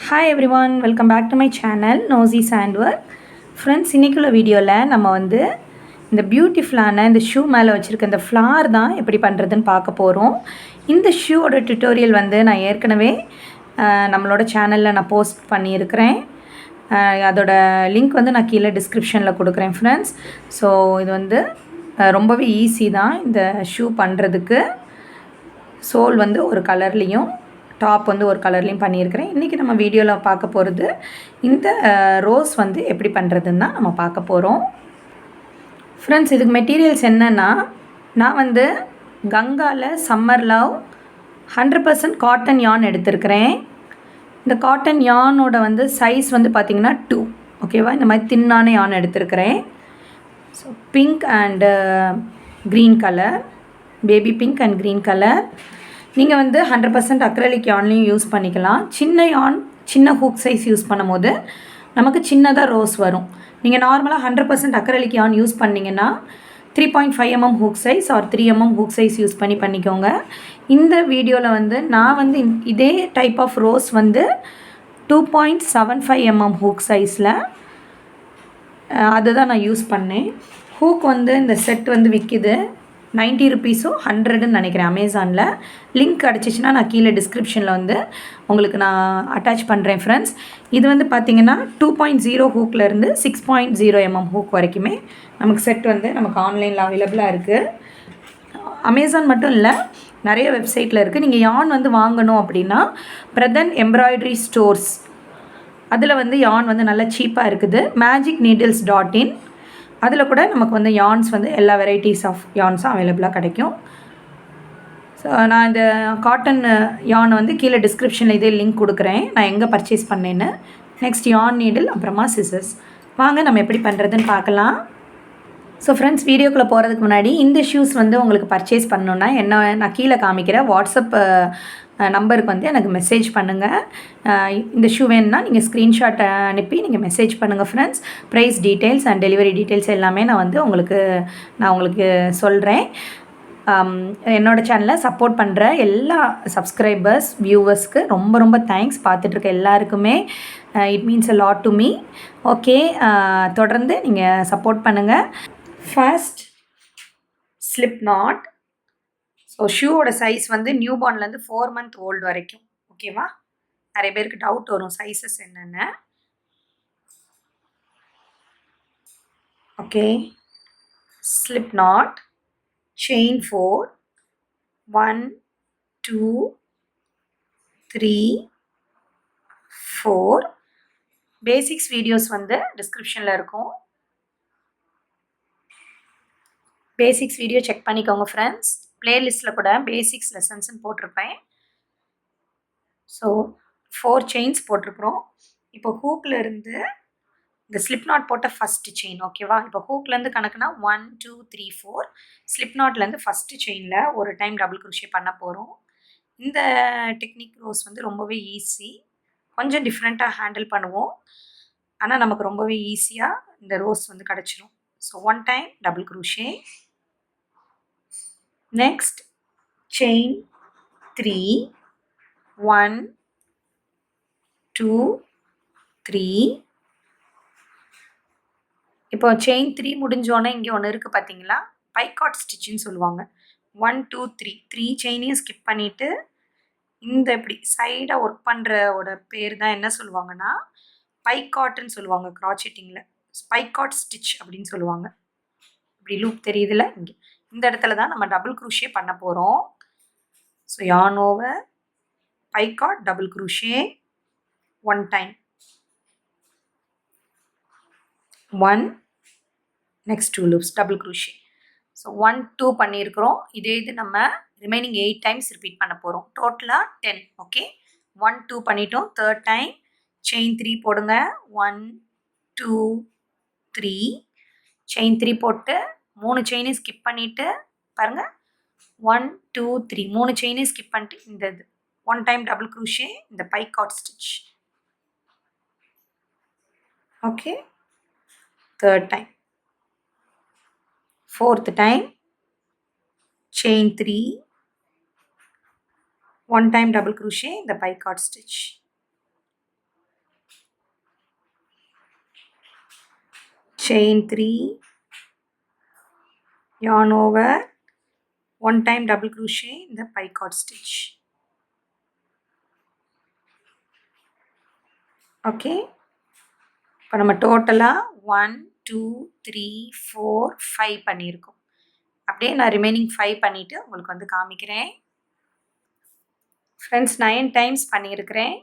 Hi everyone, welcome back to my channel நோசி சாண்ட்வர்க். Friends, இன்றைக்குள்ள வீடியோவில் நம்ம வந்து இந்த பியூட்டிஃபுல்லான இந்த ஷூ மேலே வச்சுருக்க இந்த ஃப்ளார் தான் எப்படி பண்ணுறதுன்னு பார்க்க போகிறோம். இந்த ஷூவோட டுட்டோரியல் வந்து நான் ஏற்கனவே நம்மளோட சேனலில் நான் போஸ்ட் பண்ணியிருக்கிறேன். அதோட லிங்க் வந்து நான் கீழே டிஸ்கிரிப்ஷனில் கொடுக்குறேன் ஃப்ரெண்ட்ஸ். ஸோ இது வந்து ரொம்பவே ஈஸி தான் இந்த ஷூ பண்ணுறதுக்கு. சோல் வந்து ஒரு கலர்லேயும் டாப் வந்து ஒரு கலர்லேயும் பண்ணியிருக்கிறேன். இன்றைக்கி நம்ம வீடியோவில் பார்க்க போகிறது இந்த ரோஸ் வந்து எப்படி பண்ணுறதுன்னு தான் நம்ம பார்க்க போகிறோம். ஃப்ரெண்ட்ஸ், இதுக்கு மெட்டீரியல்ஸ் என்னென்னா, நான் வந்து கங்காவில் சம்மர் லவ் 100% காட்டன் யான் எடுத்திருக்கிறேன். இந்த காட்டன் யானோட வந்து சைஸ் வந்து பார்த்திங்கன்னா 2, ஓகேவா? இந்த மாதிரி தின்னான யான் எடுத்திருக்கிறேன். So pink and green colour, baby pink and green colour. நீங்கள் வந்து 100% அக்ரலிக் யான்லேயும் யூஸ் பண்ணிக்கலாம். சின்ன யான், சின்ன ஹூக் சைஸ் யூஸ் பண்ணும் போது நமக்கு சின்னதாக ரோஸ் வரும். நீங்கள் நார்மலாக 100% அக்ரலிக் யான் யூஸ் பண்ணிங்கன்னா 3.5 mm hook size or 3 mm hook size use பண்ணிக்கோங்க. இந்த வீடியோவில் வந்து நான் வந்து இதே டைப் ஆஃப் ரோஸ் வந்து 2.75 mm ஹூக் சைஸில் அதுதான் நான் யூஸ் பண்ணேன். ஹூக் வந்து இந்த செட் வந்து விற்கிது 90 ருபீஸோ 100ன்னு நினைக்கிறேன் அமேசானில். லிங்க் கிடச்சிச்சின்னா நான் கீழே டிஸ்கிரிப்ஷனில் வந்து உங்களுக்கு நான் அட்டாச் பண்ணுறேன் ஃப்ரெண்ட்ஸ். இது வந்து பார்த்திங்கன்னா 2.0 ஹூக்லேருந்து 6.0 mm ஹூக் வரைக்குமே நமக்கு செட் வந்து நமக்கு ஆன்லைனில் அவைலபிளாக இருக்குது. அமேசான் மட்டும் இல்லை, நிறைய வெப்சைட்டில் இருக்குது. நீங்கள் யான் வந்து வாங்கணும் அப்படின்னா பிரதன் எம்ப்ராய்டரி ஸ்டோர்ஸ், அதில் வந்து யான் வந்து நல்லா சீப்பாக இருக்குது. magicneedles.in, அதில் கூட நமக்கு வந்து யான்ஸ் வந்து எல்லா வெரைட்டிஸ் ஆஃப் யான்ஸும் அவைலபிளாக கிடைக்கும். ஸோ நான் இந்த காட்டன் யான் வந்து கீழே டிஸ்கிரிப்ஷனில் இதே லிங்க் கொடுக்குறேன், நான் எங்கே பர்ச்சேஸ் பண்ணேன்னு. நெக்ஸ்ட் யான் நீடில், அப்புறமா சிசர்ஸ். வாங்க நம்ம எப்படி பண்ணுறதுன்னு பார்க்கலாம். ஸோ ஃப்ரெண்ட்ஸ், வீடியோக்குள்ளே போகிறதுக்கு முன்னாடி இந்த ஷூஸ் வந்து உங்களுக்கு பர்ச்சேஸ் பண்ணணுன்னா என்ன, நான் கீழே காமிக்கிற வாட்ஸ்அப் நம்பருக்கு வந்து எனக்கு மெசேஜ் பண்ணுங்கள். இந்த ஷூ வேணுன்னா நீங்கள் ஸ்க்ரீன்ஷாட் அனுப்பி நீங்கள் மெசேஜ் பண்ணுங்கள் friends. Price details and delivery details எல்லாமே நான் வந்து உங்களுக்கு சொல்கிறேன். என்னோடய சேனலை சப்போர்ட் பண்ணுற எல்லா சப்ஸ்கிரைபர்ஸ், வியூவர்ஸ்க்கு ரொம்ப ரொம்ப தேங்க்ஸ். பார்த்துட்ருக்க எல்லாருக்குமே it means a lot to me. Okay, தொடர்ந்து நீங்கள் சப்போர்ட் பண்ணுங்கள். First, slip knot. ஸோ ஷூவோட சைஸ் வந்து நியூ பார்ன்லேருந்து 4 month ஓல்டு வரைக்கும், ஓகேவா? நிறைய பேருக்கு டவுட் வரும் சைஸஸ் என்னென்னு. Okay, slip knot, chain 4, 1 2 3 4. Basics videos வந்து டிஸ்கிரிப்ஷனில் இருக்கும். பேசிக்ஸ் வீடியோ செக் பண்ணிக்கோங்க ஃப்ரெண்ட்ஸ். பிளேலிஸ்ட்டில் கூட பேசிக்ஸ் லெசன்ஸ்ன்னு போட்டிருப்பேன். ஸோ 4 செயின்ஸ் போட்டிருக்கிறோம். இப்போ ஹூக்கில் இருந்து இந்த ஸ்லிப் நாட் போட்ட ஃபஸ்ட்டு செயின், ஓகேவா? இப்போ ஹூக்லேருந்து கணக்குனா 1 2 3 4. ஸ்லிப் நாட்லேருந்து ஃபஸ்ட்டு செயினில் ஒரு டைம் டபுள் குரோஷே பண்ண போகிறோம். இந்த டெக்னிக் ரோஸ் வந்து ரொம்பவே ஈஸி. கொஞ்சம் டிஃப்ரெண்ட்டாக ஹேண்டில் பண்ணுவோம், ஆனால் நமக்கு ரொம்பவே ஈஸியாக இந்த ரோஸ் வந்து கிடச்சிரும். So 1 time double crochet. Next, chain 3, 1 2 3. இப்போ செயின் 3 முடிஞ்சோன்னே இங்கே ஒன்று இருக்குது பார்த்தீங்களா, பைகாட் ஸ்டிச்சுன்னு சொல்லுவாங்க. 1 2 3 3 செயினையும் ஸ்கிப் பண்ணிவிட்டு இந்த இப்படி சைடாக ஒர்க் பண்ணுறவோட பேர் தான் என்ன சொல்லுவாங்கன்னா பைகாட்டுன்னு சொல்லுவாங்க. க்ராச்செட்டிங்கில் பைகாட் ஸ்டிச் அப்படின்னு சொல்லுவாங்க. இப்படி லூப் தெரியுதுல, இங்கே இந்த இடத்துல தான் நம்ம டபுள் குரோஷே பண்ண போகிறோம். So yarn over picot double crochet 1 time, 1, next 2 loops double crochet. So 1 2 பண்ணியிருக்கிறோம். இது நம்ம ரிமைனிங் 8 times ரிப்பீட் பண்ண போகிறோம். டோட்டலாக 10. ஓகே, 1 2 பண்ணிட்டோம். தேர்ட் டைம் செயின் 3 போடுங்க. 1 2 3. செயின் 3 போட்டு 3 செயினையும் ஸ்கிப் பண்ணிவிட்டு பாருங்கள், 1 2 3 3 செயினையும் ஸ்கிப் பண்ணிட்டு இந்த இது 1 time டபுள் குரோஷே, இந்த boycott stitch. Okay, third time. Fourth time chain 3, 1 time double crochet, இந்த boycott stitch. chain 3, yarn over, one time double crochet in the picot stitch. Okay, இப்போ நம்ம டோட்டலாக 1 2 3 4 5 பண்ணியிருக்கோம். அப்படியே நான் ரிமைனிங் 5 பண்ணிவிட்டு உங்களுக்கு வந்து காமிக்கிறேன். ஃப்ரெண்ட்ஸ் 9 டைம்ஸ் பண்ணியிருக்கிறேன்.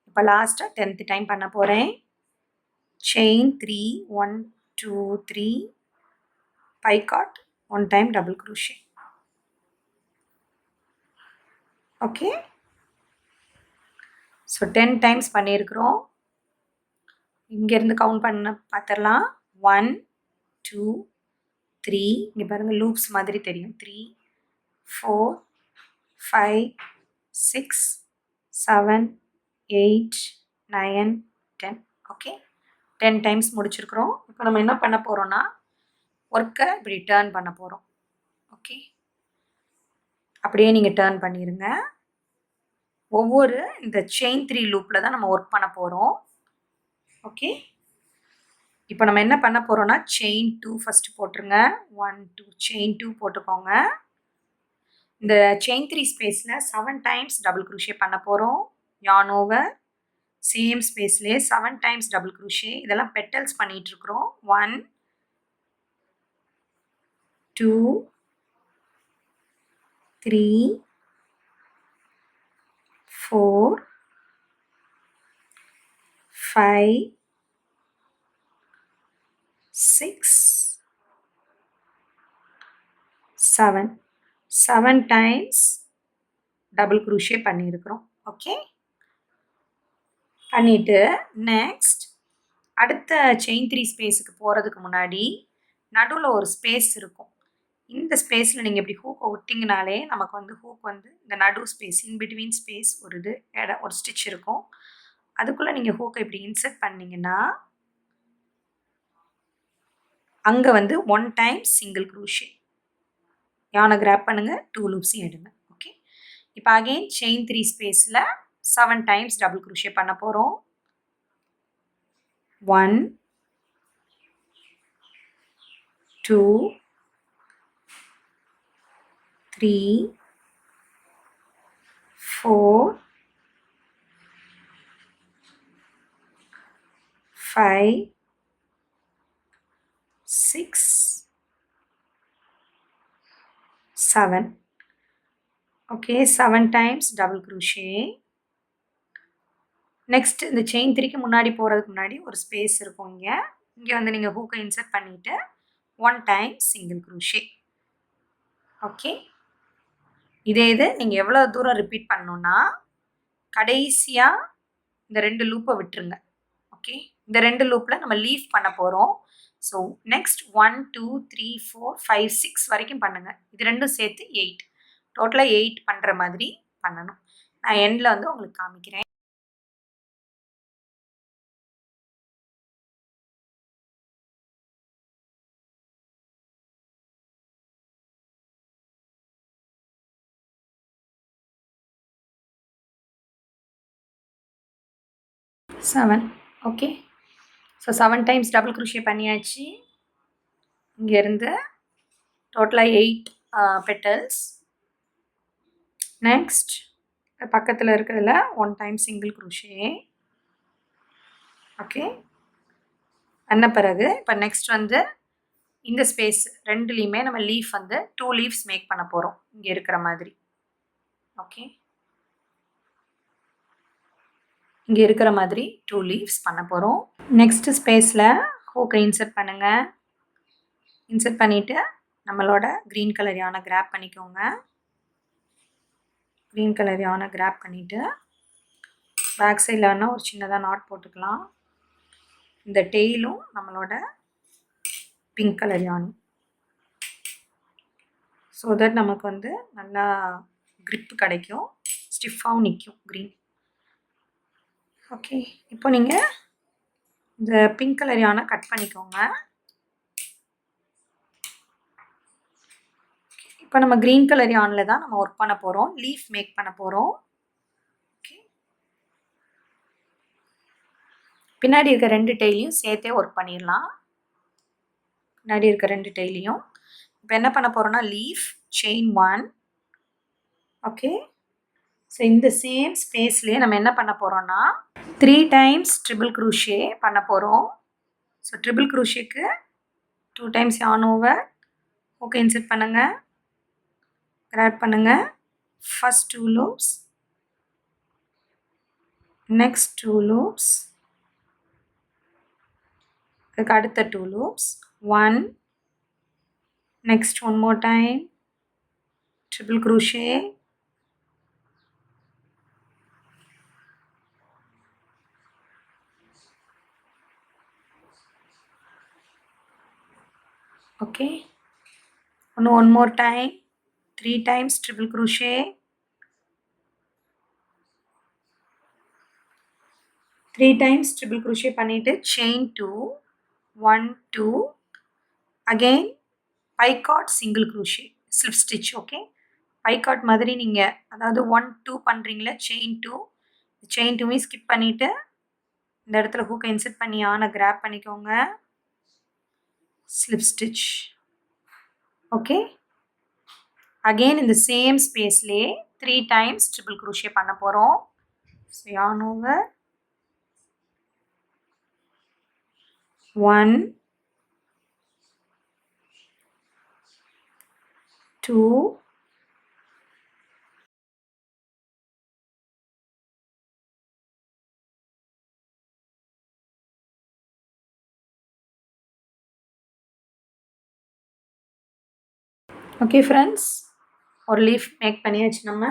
இப்போ லாஸ்ட்டாக 10th டைம் பண்ண போகிறேன். Chain 3 1 2 3 picot, one time double crochet. Okay, so 10 times பண்ணியிருக்கிறோம். இங்கேருந்து கவுண்ட் பண்ண பார்த்துடலாம். 1 2 3, இங்கே பாருங்கள் லூப்ஸ் மாதிரி தெரியும். 3 4 5 6 7 8 9 10. ஓகே, 10 டைம்ஸ் முடிச்சிருக்கிறோம். இப்போ நம்ம என்ன பண்ண போகிறோன்னா ஒர்க்கை இப்படி டேர்ன் பண்ண போகிறோம். ஓகே, அப்படியே நீங்கள் டேர்ன் பண்ணிடுங்க. ஒவ்வொரு இந்த செயின் 3 லூப்பில் தான் நம்ம ஒர்க் பண்ண போகிறோம். ஓகே, இப்போ நம்ம என்ன பண்ண போகிறோன்னா செயின் 2 ஃபஸ்ட்டு போட்டுருங்க. 1 2 செயின் 2 போட்டுக்கோங்க. இந்த செயின் 3 ஸ்பேஸில் 7 டைம்ஸ் டபுள் க்ரூஷே பண்ண போகிறோம். யார்ன் ஓவர், சேம் ஸ்பேஸ்லேயே 7 டைம்ஸ் டபுள் க்ரூஷே. இதெல்லாம் பெட்டல்ஸ் பண்ணிகிட்ருக்குறோம். 1 2 3 4 5 6 7 டைம்ஸ் டபுள் க்ரூஷே பண்ணியிருக்கிறோம். ஓகே, பண்ணிவிட்டு நெக்ஸ்ட் அடுத்த செயின் 3 ஸ்பேஸுக்கு போகிறதுக்கு முன்னாடி நடுவில் ஒரு ஸ்பேஸ் இருக்கும். இந்த ஸ்பேஸில் நீங்கள் இப்படி ஹூக்கை விட்டிங்கனாலே நமக்கு வந்து ஹூக் வந்து இந்த நடு ஸ்பேஸ், இன்பிட்வீன் ஸ்பேஸ் ஒரு ஸ்டிச் இருக்கும். அதுக்குள்ளே நீங்கள் ஹூக்கை இப்படி இன்சர்ட் பண்ணிங்கன்னா அங்கே வந்து 1 டைம் சிங்கிள் க்ரூஷே. யானை கிராப் பண்ணுங்கள், 2 லூப்ஸையும் எடுங்க. ஓகே, இப்போ அகெயின் செயின் 3 ஸ்பேஸில் 7 டைம்ஸ் டபுள் க்ரூஷே பண்ண போகிறோம். 1 2 3 4 5 6 7. Okay, 7 times double crochet. Next இந்த செயின் 3க்கு முன்னாடி போகிறதுக்கு முன்னாடி ஒரு ஸ்பேஸ் இருக்கும். இங்கே வந்து நீங்கள் ஹூக்கை இன்சர்ட் பண்ணிவிட்டு 1 டைம் சிங்கிள் க்ரூஷே. ஓகே, இதே இது நீங்கள் எவ்வளோ தூரம் ரிப்பீட் பண்ணணுன்னா கடைசியாக இந்த 2 லூப்பை விட்டுருங்க. ஓகே, இந்த 2 லூப்பில் நம்ம லீவ் பண்ண போகிறோம். ஸோ நெக்ஸ்ட் 1 2 3 4 5 6 வரைக்கும் பண்ணுங்கள். இது ரெண்டும் சேர்த்து 8, டோட்டலாக 8 பண்ணுற மாதிரி பண்ணணும். நான் எண்டில் வந்து உங்களுக்கு காமிக்கிறேன். Seven. Okay, so 7 times double crochet பண்ணியாச்சு. இங்கேருந்து டோட்டலாக 8 பெட்டல்ஸ். நெக்ஸ்ட் பக்கத்தில் இருக்கிறதுல 1 டைம் சிங்கிள் க்ரூஷே. ஓகே, பண்ண பிறகு இப்போ நெக்ஸ்ட் வந்து இந்த ஸ்பேஸ் ரெண்டுலேயுமே நம்ம லீஃப் வந்து 2 லீவ்ஸ் மேக் பண்ண போகிறோம். இங்கே இருக்கிற மாதிரி. ஓகே, இங்கே இருக்கிற மாதிரி 2 லீவ்ஸ் பண்ண போகிறோம். நெக்ஸ்ட் ஸ்பேஸில் ஹூக்கை இன்சர்ட் பண்ணுங்கள். இன்சர்ட் பண்ணிவிட்டு நம்மளோட க்ரீன் கலர் யானை கிராப் பண்ணிக்கோங்க. க்ரீன் கலர் யானை கிராப் பண்ணிவிட்டு பேக் சைடில் வேணால் ஒரு சின்னதாக நாட் போட்டுக்கலாம். இந்த டெய்லும் நம்மளோட பிங்க் கலர் யானை. ஸோ தட் நமக்கு வந்து நல்லா க்ரிப் கிடைக்கும், ஸ்டிஃபாகவும் நிற்கும் க்ரீன். ஓகே, இப்போ நீங்கள் இந்த பிங்க் கலர் யானை கட் பண்ணிக்கோங்க. இப்போ நம்ம க்ரீன் கலர் யானில் தான் நம்ம ஒர்க் பண்ண போகிறோம், லீஃப் மேக் பண்ண போகிறோம். ஓகே, பின்னாடி இருக்க 2 டெய்லையும் சேர்த்தே ஒர்க் பண்ணிடலாம். பின்னாடி இருக்க 2 டெய்லையும். இப்போ என்ன பண்ண போகிறோம்னா லீஃப் செயின் 1. ஓகே, ஸோ இந்த சேம் ஸ்பேஸ்லேயே நம்ம என்ன பண்ண போகிறோம்னா 3 டைம்ஸ் ட்ரிபிள் க்ரூஷே பண்ண போகிறோம். ஸோ ட்ரிபிள் க்ரூஷேக்கு 2 டைம்ஸ் yarn over, ஹூக்கை இன்செர்ட் பண்ணுங்கள், கிராப் பண்ணுங்கள், ஃபர்ஸ்ட் 2 loops, next 2 loops, அதுக்கு அடுத்த 2 loops, 1, next one more time, triple crochet, okay, one more time, 3 times triple crochet, 3 times triple crochet பண்ணிட்டு chain 2, 1 2, again picot single crochet, slip stitch. okay, picot மாதிரி நீங்க அதாவது 1 2 பண்றீங்களா chain 2, chain 2 skip பண்ணிட்டு இந்த இடத்துல hook insert பண்ணி yarn grab பண்ணிக்கோங்க, slip stitch. okay, again in the same space Leh 3 times triple crochet பண்ண போறோம். so yarn over, 1 2 okay friends, ஒரு லீஃப் மேக் பண்ணியாச்சு. நம்ம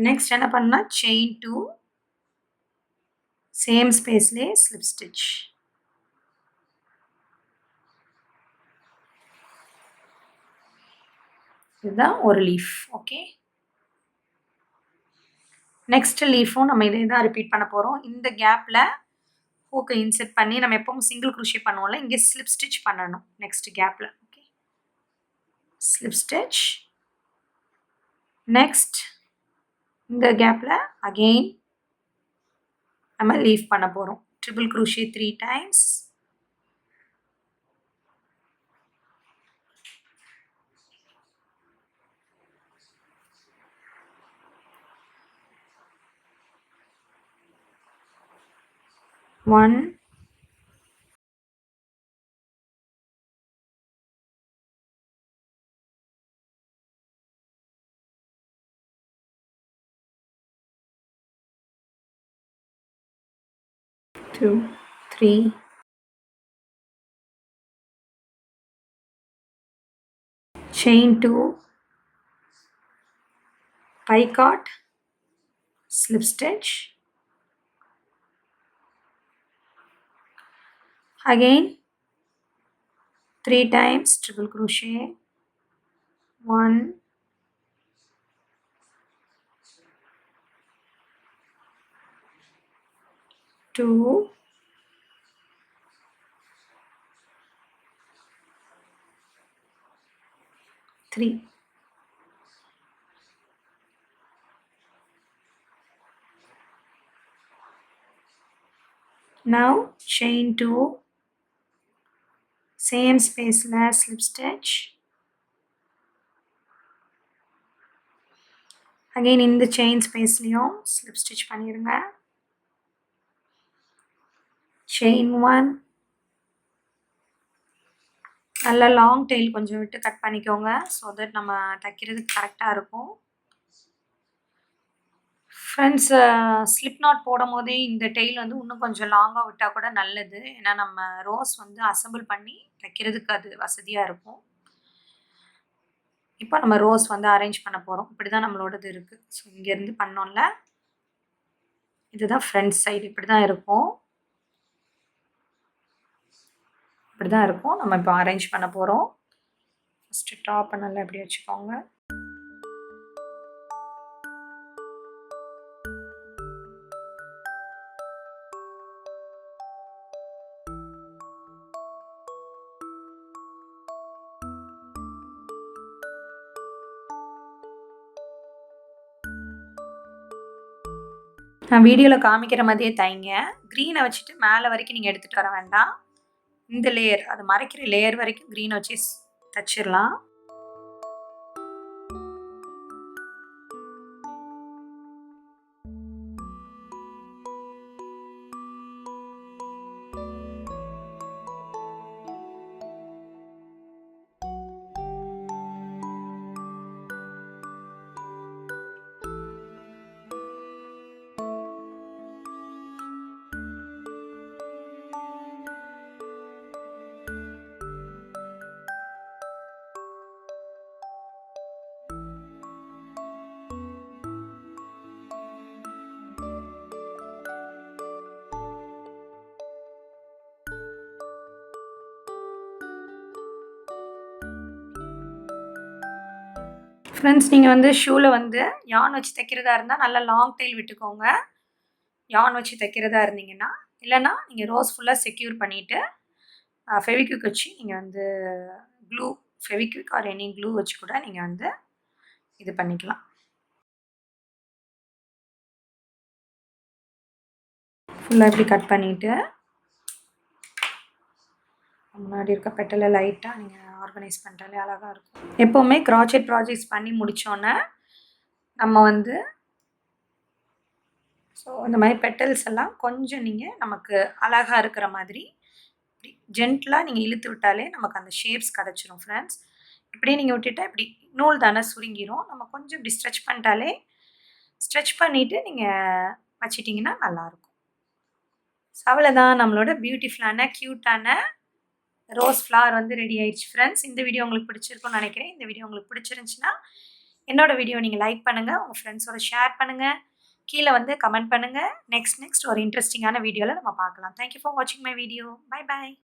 நெக்ஸ்ட் என்ன பண்ணா செயின் 2 சேம் ஸ்பேஸ்லேயே ஸ்லிப் ஸ்டிச். இதுதான் ஒரு லீஃப். ஓகே, நெக்ஸ்ட் லீஃபும் நம்ம இதே தான் ரிப்பீட் பண்ண போகிறோம். இந்த கேப்பில் ஹூக்கை இன்செர்ட் பண்ணி நம்ம எப்பவும் சிங்கிள் க்ரூஷே பண்ணுவோம்ல, இங்கே ஸ்லிப் ஸ்டிச் பண்ணணும் நெக்ஸ்ட் கேப்பில். Okay, slip stitch. நெக்ஸ்ட் இந்த கேப்பில் அகெயின் நம்ம லீஃப் பண்ண போகிறோம். Triple crochet 3 times, one, two, 3, chain 2, picot, slip stitch, again 3 times triple crochet, 1, 2, 3. Now chain 2, same space slip stitch, again in the chain space slip stitch பண்ணிருங்க, chain 1, நல்ல long tail கொஞ்சம் விட்டு cut பண்ணிக்கோங்க, so that நம்ம தைக்கிறதுக்கு கரெக்டாக இருக்கும். Friends, slip not போடும் போதே இந்த டெயில் வந்து இன்னும் கொஞ்சம் லாங்காக விட்டால் கூட நல்லது. ஏன்னா நம்ம ரோஸ் வந்து அசம்பிள் பண்ணி தைக்கிறதுக்கு அது வசதியாக இருக்கும். இப்போ நம்ம ரோஸ் வந்து அரேஞ்ச் பண்ண போகிறோம். இப்படி தான் நம்மளோடது இருக்குது. ஸோ இங்கேருந்து பண்ணோம்ல, இதுதான் ஃப்ரண்ட் சைடு. இப்படி தான் இருக்கும், இப்படி தான் இருக்கும். நம்ம இப்போ அரேஞ்ச் பண்ண போகிறோம். ஃபஸ்ட்டு டாப்பை நல்லா இப்படி வச்சுக்கோங்க. நான் வீடியோவில் காமிக்கிற மாதிரியே தைங்க. க்ரீனை வச்சுட்டு மேலே வரைக்கும் நீங்கள் எடுத்துகிட்டு வர வேண்டாம். இந்த லேயர் அது மறைக்கிற லேயர் வரைக்கும் க்ரீன் வச்சு தச்சிடலாம். ஃப்ரெண்ட்ஸ், நீங்கள் வந்து ஷூவில் வந்து யான் வச்சு தைக்கிறதா இருந்தால் நல்லா லாங் டைல் விட்டுக்கோங்க. யான் வச்சு தைக்கிறதா இருந்தீங்கன்னா, இல்லைன்னா நீங்கள் ரோஸ் ஃபுல்லாக செக்யூர் பண்ணிவிட்டு ஃபெவிக்விக் வச்சு நீங்கள் வந்து glue, Fevikwik or any glue வச்சு கூட நீங்கள் வந்து இது பண்ணிக்கலாம். ஃபுல்லாக இப்படி கட் பண்ணிவிட்டு முன்னாடி இருக்க பெட்டலை லைட்டாக நீங்கள் ஆர்கனைஸ் பண்ணிட்டாலே அழகாக இருக்கும். எப்போவுமே க்ராச்செட் ப்ராஜெக்ட்ஸ் பண்ணி முடித்தோன்னே நம்ம வந்து ஸோ இந்த மாதிரி பெட்டல்ஸ் எல்லாம் கொஞ்சம் நீங்கள் நமக்கு அழகாக இருக்கிற மாதிரி இப்படி ஜென்டலாக நீங்கள் இழுத்து விட்டாலே நமக்கு அந்த ஷேப்ஸ் கிடச்சிரும் ஃப்ரெண்ட்ஸ். இப்படியே நீங்கள் விட்டுட்டா இப்படி நூல் தானே சுருங்கிரும். நம்ம கொஞ்சம் இப்படி ஸ்ட்ரெச் பண்ணிட்டாலே, ஸ்ட்ரெச் பண்ணிவிட்டு நீங்கள் வச்சிட்டிங்கன்னா நல்லாயிருக்கும். ஸோ அவ்வளோதான், நம்மளோட பியூட்டிஃபுல்லான க்யூட்டான ரோஸ் ஃப்ளவர் வந்து ரெடி ஆயிடுச்சு ஃப்ரெண்ட்ஸ். இந்த வீடியோ உங்களுக்கு பிடிச்சிருக்கும்னு நினைக்கிறேன். இந்த வீடியோ உங்களுக்கு பிடிச்சிருந்துச்சுன்னா என்னோட வீடியோ நீங்கள் லைக் பண்ணுங்கள், உங்கள் ஃப்ரெண்ட்ஸோட ஷேர் பண்ணுங்கள், கீழே வந்து கமெண்ட் பண்ணுங்கள். நெக்ஸ்ட் ஒரு இன்ட்ரெஸ்டிங்கான வீடியோவில் நம்ம பார்க்கலாம். தேங்க்யூ ஃபார் வாட்சிங் மை வீடியோ. Bye bye.